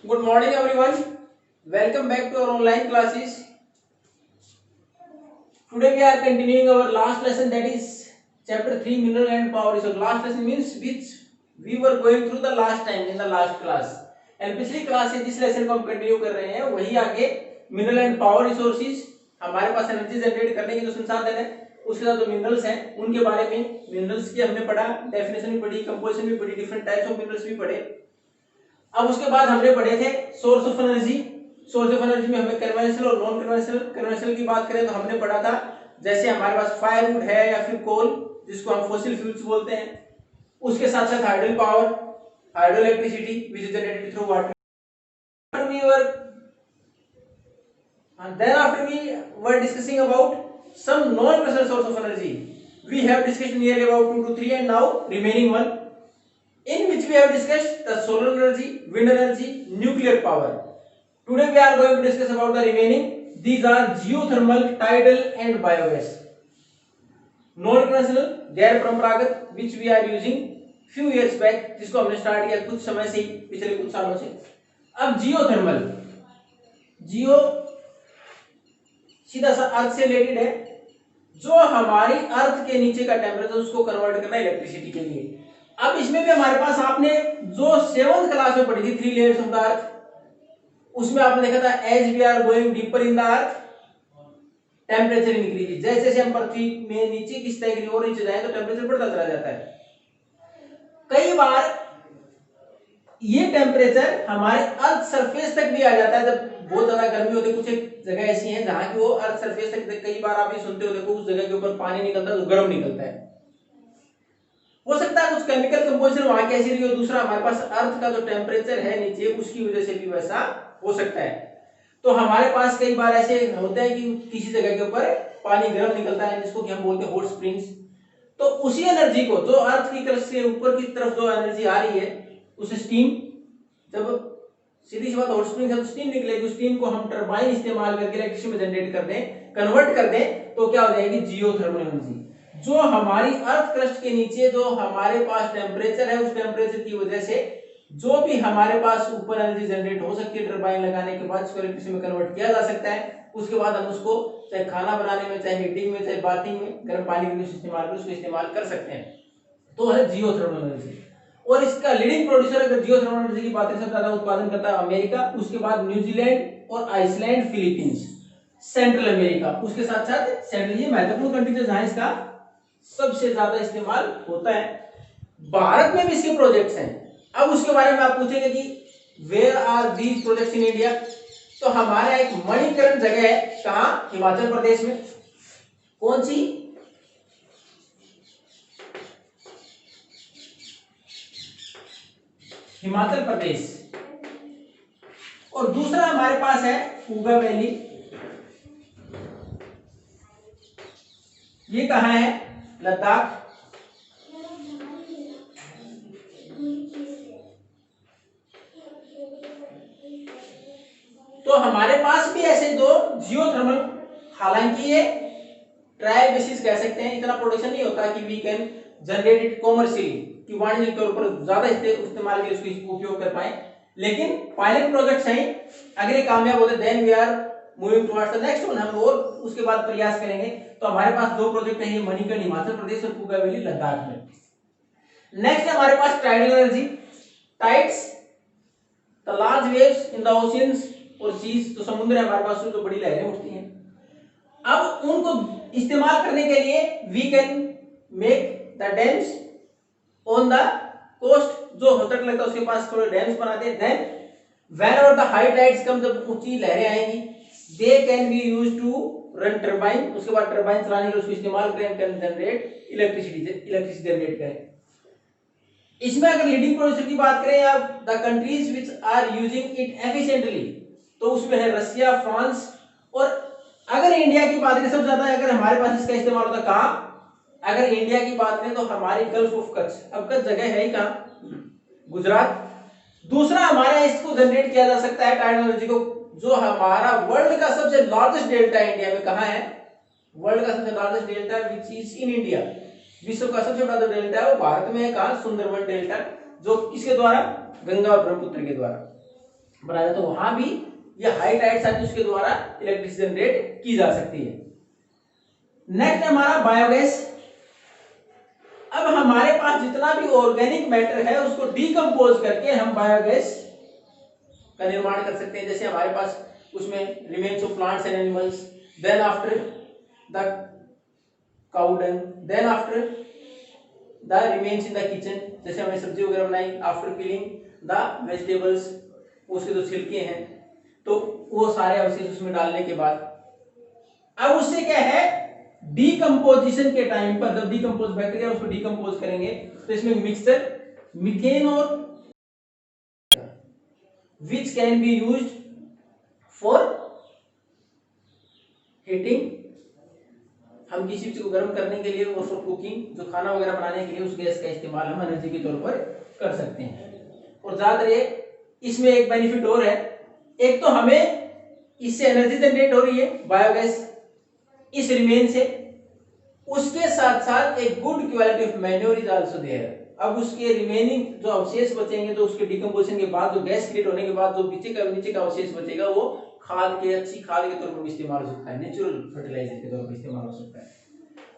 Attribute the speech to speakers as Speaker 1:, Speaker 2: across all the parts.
Speaker 1: Good morning everyone. Welcome back to our online classes. Today we are continuing our last lesson, that is chapter 3 mineral and power resource. Last lesson means which we were going through the last time in the last class. And पिछली class से जिस lesson को हम continue कर रहे हैं वही आगे मिनरल एंड पावर रिसोर्सेज, हमारे पास एनर्जी जनरेट करने के जो संसाधन है उसके साथ जो मिनरल्स हैं उनके बारे में, मिनरल्स की हमने पढ़ा, डेफिनेशन भी पढ़ी, कंपोजिशन भी पढ़ी, डिफरेंट टाइप्स ऑफ मिनरल्स भी पढ़े। अब उसके बाद हमने पढ़े थे source of energy. Source of energy में हमें कन्वेंशनल और नॉन कन्वेंशनल, कन्वेंशनल की बात करें तो हमने पढ़ा था जैसे हमारे पास फायरवुड है या फिर कोल जिसको हम फॉसिल फ्यूल्स बोलते हैं, उसके साथ साथ hydel power, hydro electricity which is generated through water. we were and then after we were discussing about some non conventional source of energy. We have discussed nearly about 2 to 3 and now remaining one, in which we have discussed the solar energy, wind energy, nuclear power. Today we are going to discuss about the remaining. These are geothermal, tidal and biogas. Non-conventional, गैर परंपरागत, which we are using few years back, जिसको हमने start किया कुछ समय से, पिछले कुछ सालों से। अब जियोथर्मल, जियो सीधा सा अर्थ से रिलेटेड है, जो हमारी अर्थ के नीचे का टेम्परेचर उसको कन्वर्ट करना है इलेक्ट्रिसिटी के लिए। अब इसमें भी हमारे पास आपने जो 7th क्लास में पढ़ी थी 3 लेयर्स ऑफ द अर्थ, उसमें आपने देखा था as we are going deeper in the earth temperature increase, जैसे जैसे हम पृथ्वी में नीचे की सतह की ओर नीचे जाए तो टेम्परेचर बढ़ता चला जाता है। कई बार ये टेम्परेचर हमारे अर्थ सरफेस तक भी आ जाता है, जब बहुत ज्यादा गर्मी होती है। कुछ एक जगह ऐसी है जहां की वो अर्थ सरफेस तक, कई बार आप ये सुनते हो देखो उस जगह के ऊपर पानी निकलता है तो गर्म निकलता है। हो सकता है कुछ केमिकल कंपोजिशन वहां की ऐसी रही हो, दूसरा हमारे पास अर्थ का जो टेम्परेचर है नीचे उसकी वजह से भी वैसा हो सकता है। तो हमारे पास कई बार ऐसे होते हैं कि किसी जगह के ऊपर पानी गर्म निकलता है जिसको कि हम बोलते हैं हॉट स्प्रिंग्स। तो उसी एनर्जी को जो अर्थ की क्रस्ट से ऊपर की तरफ जो एनर्जी आ रही है उस स्टीम, जब सीधी सी बात हॉट स्प्रिंग से स्टीम निकलेगी, उस स्टीम को हम टरबाइन इस्तेमाल करके इलेक्ट्रिसिटी में जनरेट कर दें, कन्वर्ट कर दें, तो क्या हो जाएगी जियोथर्मल एनर्जी। जो हमारी अर्थ क्रस्ट के नीचे जो हमारे पास टेम्परेचर है उस टेम्परेचर की वजह से जो भी हमारे पास ऊपर एनर्जी जनरेट हो सकती है टरबाइन लगाने के बाद उसको इलेक्ट्रिसिटी में कन्वर्ट किया जा सकता है। उसके बाद हम उसको चाहे खाना बनाने में, चाहे हीटिंग में, चाहे बाथिंग में, गर्म पानी के इस्तेमाल में उसको इस्तेमाल कर सकते हैं। तो है जियोथर्मल एनर्जी। और इसका लीडिंग प्रोड्यूसर अगर जियोथर्मल एनर्जी की बात करें सबसे ज्यादा उत्पादन करता है अमेरिका, उसके बाद न्यूजीलैंड और आइसलैंड, फिलीपींस, सेंट्रल अमेरिका, उसके साथ साथ सेंट्रल, ये महत्वपूर्ण कंट्रीज जहां इसका सबसे ज्यादा इस्तेमाल होता है। भारत में भी इसके प्रोजेक्ट्स हैं। अब उसके बारे में आप पूछेंगे कि where are these projects in India, तो हमारा एक मणिकरण जगह है, कहां, हिमाचल प्रदेश में। कौन सी, हिमाचल प्रदेश। और दूसरा हमारे पास है पूगा वैली, ये कहां है, लद्दाख। तो हमारे पास भी ऐसे दो जियोथर्मल, हालांकि ये ट्रायल बेसिस कह सकते हैं, इतना प्रोडक्शन नहीं होता कि we can generate it commercially, कि वाणिज्यिक तौर पर ज्यादा इस्तेमाल के उसको उपयोग कर पाए, लेकिन पायलट प्रोजेक्ट्स हैं। अगर ये कामयाब होते then we are moving towards the next one, हम और उसके बाद प्रयास करेंगे। तो हमारे पास दो प्रोजेक्ट हैं, ये मणिकरण हिमाचल प्रदेश और पूगा वैली लद्दाख में। नेक्स्ट है हमारे पास tidal energy, tides, the large waves in the oceans और सीज, तो समुद्र है हमारे पास, जो बड़ी लहरें उठती हैं। अब उनको इस्तेमाल करने के लिए we can make the dams on the coast, जो होटल लगता है उसके पास थोड़े डैम्स बनाते हैं। Then whenever the high tides come, जब ऊंची लहरें आएंगी, they can be used to run turbine, उसके बाद टरबाइन चलाने के लिए उसको इस्तेमाल करें, कैन जनरेट इलेक्ट्रिसिटी जनरेट करें। इसमें अगर लीडिंग प्रोड्यूसर की बात करें या the countries which are using it efficiently, तो उसमें है रशिया, फ्रांस। और अगर इंडिया की बात करें सबसे ज्यादा अगर हमारे पास इसका इस्तेमाल होता है कहां, अगर इंडिया की बात करें तो हमारी गल्फ ऑफ कच्छ, अब कच्छ जगह है ही कहां, गुजरात। दूसरा हमारे इसको जनरेट किया जा सकता है टाइडल एनर्जी को, जो हमारा वर्ल्ड का सबसे लार्जेस्ट डेल्टा इंडिया में कहां है, वर्ल्ड का सबसे largest delta which is in India, विश्व का सबसे बड़ा जो डेल्टा है वो भारत में है, कहां, सुंदरबन डेल्टा, जो किसके द्वारा, गंगा और ब्रह्मपुत्र के द्वारा। बनाया, तो वहां भी ये हाई टाइड्स आती है, उसके द्वारा इलेक्ट्रिसिटी जनरेट की जा सकती है। नेक्स्ट हमारा बायोगैस। अब हमारे पास जितना भी ऑर्गेनिक मैटर है उसको डीकम्पोज करके हम बायोगैस का निर्माण कर सकते हैं। जैसे हमारे पास उसमें remains of plants and animals, then after the cow dung, then after the remains in the kitchen, जैसे हमने सब्जी वगैरह बनाई, आफ्टर पीलिंग द वेजिटेबल्स, उसके जो छिलके हैं, तो वो सारे अवशेष उसमें डालने के बाद अब उससे क्या है, डीकम्पोजिशन के टाइम पर जब डीकम्पोज बैक्टीरिया उसको डीकम्पोज करेंगे तो इसमें मिक्सचर मीथेन और which can be used for heating, हम किसी चीज को गर्म करने के लिए और फॉर कुकिंग, जो खाना वगैरह बनाने के लिए उस गैस का इस्तेमाल हम एनर्जी के तौर पर कर सकते हैं। और ज्यादातर ये इसमें एक बेनिफिट और है, एक तो हमें इससे एनर्जी जनरेट हो रही है बायोगैस इस रिमेन से, उसके साथ साथ एक good quality of manure is also there. अब उसके रिमेनिंग जो अवशेष बचेंगे, जो उसके डिकम्पोजिशन के बाद जो गैस क्रिएट होने के बाद जो नीचे का अवशेष बचेगा, वो खाद के, अच्छी खाद के तौर पर इस्तेमाल हो सकता है, नेचुरल फर्टिलाइजर के तौर पर इस्तेमाल हो सकता है।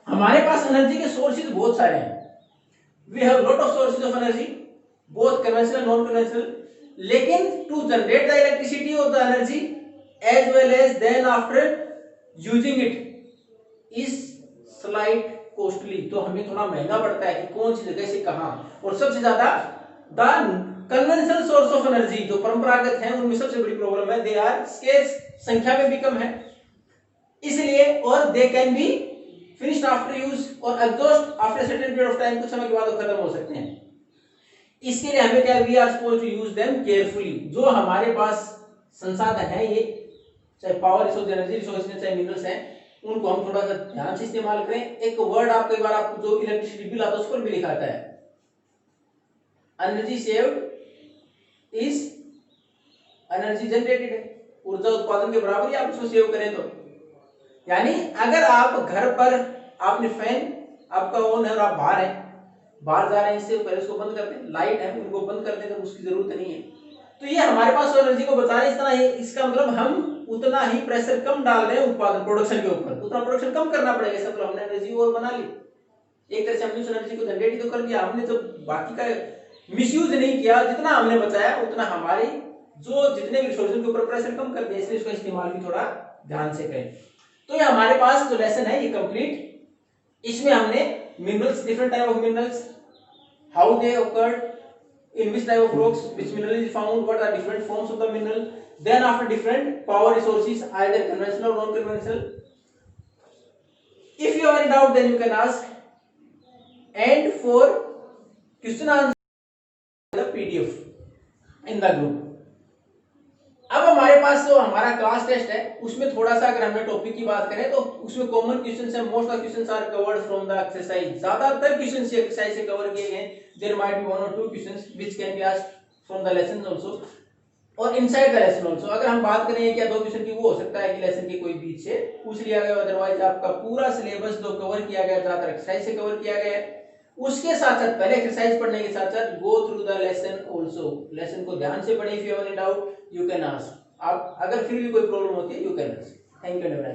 Speaker 1: हमारे पास एनर्जी के सोर्सेज बहुत सारे हैं, we have lot of sources of energy, both conventional non conventional, लेकिन to generate the electricity of the energy as well as then after using it is slight costly, तो हमें थोड़ा महंगा पड़ता है कि कौन सी जगह से कहां। और सबसे ज्यादा the conventional source of energy जो परंपरागत हैं उनमें सबसे बड़ी प्रॉब्लम है, दे आर स्केर्स, संख्या में भी कम है इसलिए, और they can be finished after use और exhaust after certain period of time, कुछ समय के बाद वो खत्म हो सकते हैं। इसके लिए हमें क्या, we are supposed to use them carefully. जो हमारे पास संसाधन है, ये चाहे पावर रिसोर्स, एनर्जी रिसोर्स है, चाहे मिनरल्स हैं, उनको हम थोड़ा सा ध्यान से इस्तेमाल करें। एक वर्ड आप कई बार आपको जो इलेक्ट्रिसिटी बिल आता है उस पर भी लिखाता है, energy saved is energy generated, ऊर्जा उत्पादन के बराबर ही आप उसको सेव करें। तो यानी अगर आप घर पर आपने फैन आपका ऑन है और आप बाहर हैं, बाहर जा रहे हैं, इससे पहले उसको बंद कर दें, लाइट है उनको बंद कर दें जब उसकी जरूरत नहीं है, तो ये हमारे पास एनर्जी को बचा रहे हैं। इतना ही, इसका मतलब हम उतना ही प्रेशर कम डाल रहे हैं उत्पादन प्रोडक्शन के ऊपर, उतना प्रोडक्शन कम करना पड़ेगा, इसका मतलब हमने एनर्जी और बना ली, एक तरह से हमने उस एनर्जी को जनरेट तो कर लिया, हमने जब बाकी का मिसयूज नहीं किया, जितना हमने बचाया उतना हमारी जो जितने भी रिसोर्सेज के ऊपर प्रेशर कम कर दिया, इसलिए इसका इस्तेमाल भी थोड़ा ध्यान से करें। तो ये हमारे पास जो लेसन है ये कंप्लीट, इसमें हमने minerals, different type of minerals, how they occurred, in which type of rocks which mineral is found, what are different forms of the mineral, then after different power resources either conventional or non conventional. If you have any doubt then you can ask, and for question answer the PDF in the group. अब हमारे पास जो हमारा class test है उसमें थोड़ा सा अगर हमने टॉपिक की बात करें तो उसमें कॉमन क्वेश्चंस है, most of questions are covered from the exercise, ज्यादातर क्वेश्चंस ये एक्सरसाइज से कवर किए गए, देयर माइट बी वन और two questions which can be asked from the lesson also और इनसाइड द लेसन आल्सो। अगर हम बात करें क्या दो क्वेश्चन की, वो हो सकता है कि लेसन के कोई बीच से पूछ लिया गया, अदरवाइज आपका पूरा सिलेबस जो कवर किया गया ज्यादातर एक्सरसाइज से कवर किया गया है। उसके साथ साथ पहले एक्सरसाइज पढ़ने के साथ साथ go through the lesson also, lesson को ध्यान से पढ़ें। If you have any doubt you can ask, आप अगर फिर भी कोई प्रॉब्लम होती है you can ask. Thank you and